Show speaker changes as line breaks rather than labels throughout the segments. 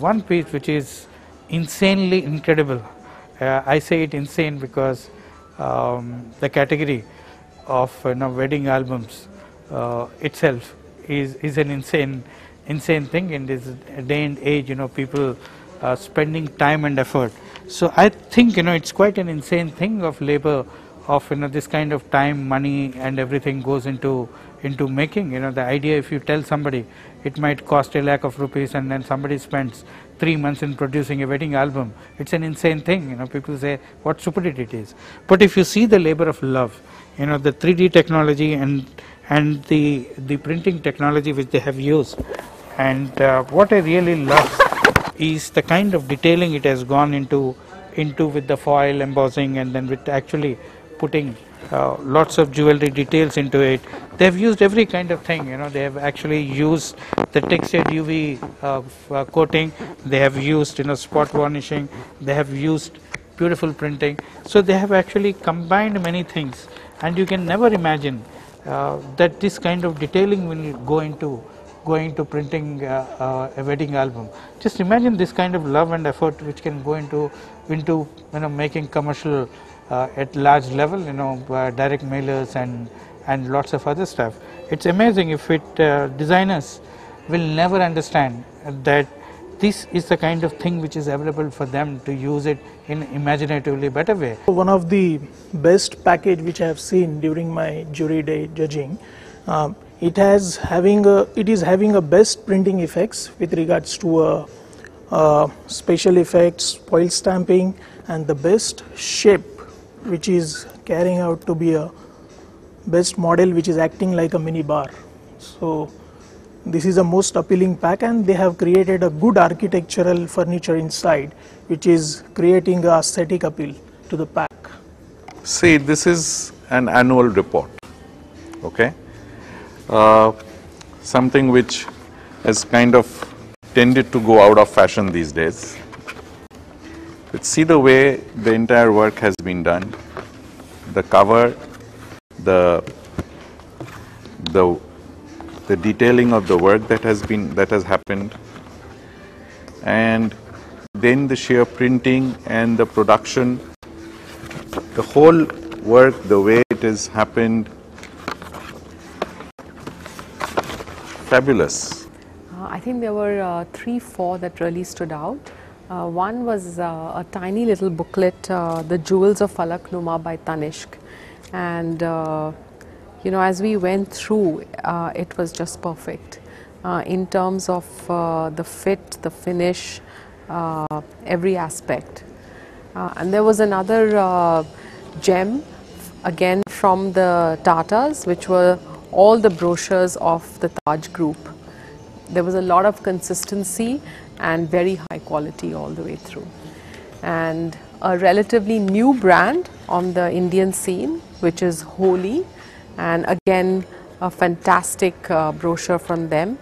one piece which is insanely incredible. I say it insane because the category of wedding albums itself is an insane thing in this day and age. People spending time and effort. So I think it's quite an insane thing of labor, of this kind of time, money, and everything goes into making. The idea, if you tell somebody it might cost ₹1 lakh and then somebody spends 3 months in producing a wedding album, it's an insane thing. People say what stupidity it is. But if you see the labor of love, the 3D technology and the printing technology which they have used, and what I really love is the kind of detailing it has gone into with the foil embossing, and then with actually putting lots of jewelry details into it. They have used every kind of thing. They have actually used the textured UV coating. They have used spot varnishing. They have used beautiful printing. So they have actually combined many things, and you can never imagine that this kind of detailing will go into printing a wedding album. Just imagine this kind of love and effort which can go into making commercial at large level, direct mailers and lots of other stuff. It's amazing. If designers will never understand that this is the kind of thing which is available for them to use it in imaginatively better way.
One of the best package which I have seen during my jury day judging, it is having a best printing effects with regards to special effects, foil stamping, and the best shape, which is carrying out to be a best model which is acting like a mini bar. So this is the most appealing pack, and they have created a good architectural furniture inside, which is creating a aesthetic appeal to the pack.
See, this is an annual report, okay? Something which has kind of tended to go out of fashion these days. But see the way the entire work has been done, the cover, the detailing of the work that has happened, and then the sheer printing and the production, the whole work, the way it has happened, fabulous.
I think there were 3-4 that really stood out. One was a tiny little booklet, The Jewels of Falaknuma by Tanishq, and as we went through, it was just perfect in terms of the fit, the finish, every aspect. And there was another gem, again from the Tatas, which were all the brochures of the Taj group. There was a lot of consistency and very high quality all the way through. And a relatively new brand on the Indian scene, which is Holy, and again a fantastic brochure from them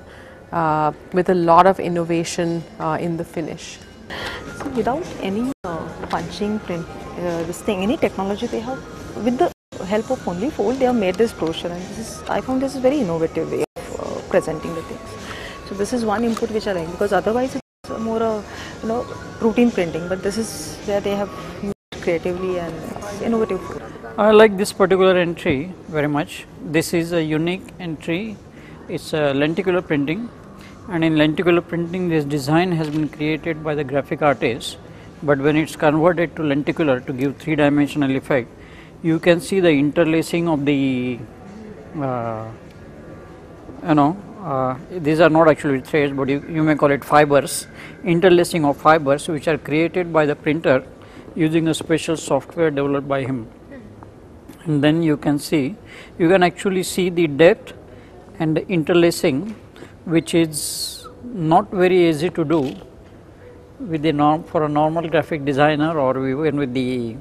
with a lot of innovation in the finish.
So without any punching print, any technology they have, with the help of only fold, they have made this brochure, and I found this is very innovative way of presenting the things. So this is one input which I like, because otherwise it's more routine printing, but this is where they have used creatively and innovative.
I like this particular entry very much. This is a unique entry. It's a lenticular printing, and in lenticular printing this design has been created by the graphic artist, but when it's converted to lenticular to give 3-dimensional effect, you can see the interlacing of the these are not actually threads, but you may call it fibers, interlacing of fibers which are created by the printer using a special software developed by him. And then you can actually see the depth and the interlacing, which is not very easy to do with the for a normal graphic designer, or even with the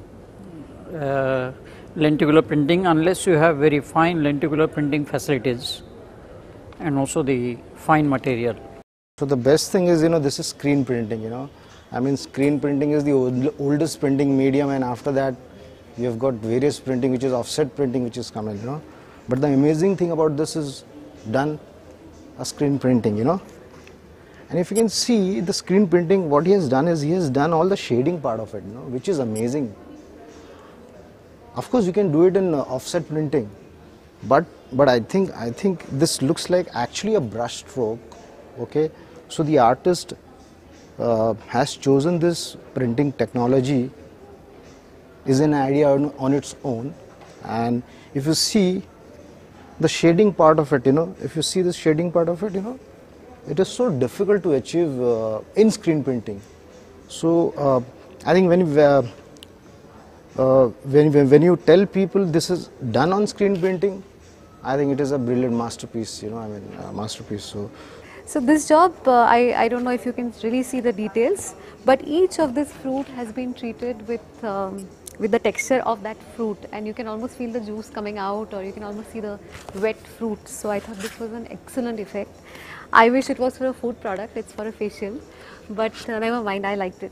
lenticular printing, unless you have very fine lenticular printing facilities and also the fine material.
So the best thing is, this is screen printing, I mean, screen printing is the oldest printing medium, and after that you have got various printing, which is offset printing, which is coming, But the amazing thing about this is done a screen printing, And if you can see the screen printing, what he has done is he has done all the shading part of it, which is amazing. Of course, you can do it in offset printing, but I think this looks like actually a brush stroke. Okay, so the artist has chosen this printing technology is an idea on its own. And if you see the shading part of it, if you see the shading part of it, it is so difficult to achieve in screen printing. So I think when you tell people this is done on screen printing, I think it is a brilliant masterpiece, masterpiece.
So this job, I don't know if you can really see the details, but each of this fruit has been treated with the texture of that fruit, and you can almost feel the juice coming out, or you can almost see the wet fruit. So I thought this was an excellent effect. I wish it was for a food product, it's for a facial, but never mind, I liked it.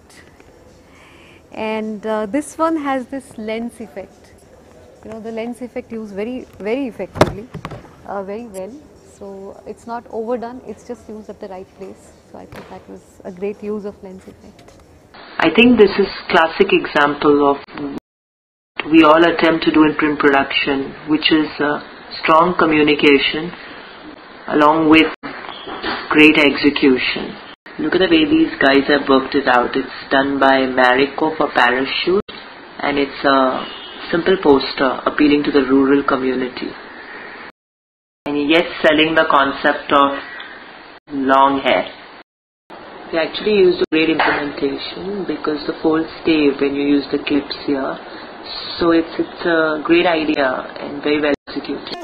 And this one has this lens effect. The lens effect used very, very effectively, very well. So it's not overdone, it's just used at the right place. So I thought that was a great use of lens effect.
I think this is classic example of what we all attempt to do in print production, which is strong communication along with great execution. Look at the way these guys have worked it out. It's done by Marico for Parachute, and it's a simple poster appealing to the rural community. And yet selling the concept of long hair. We actually used a great implementation because the folds stay when you use the clips here. So it's a great idea and very well executed.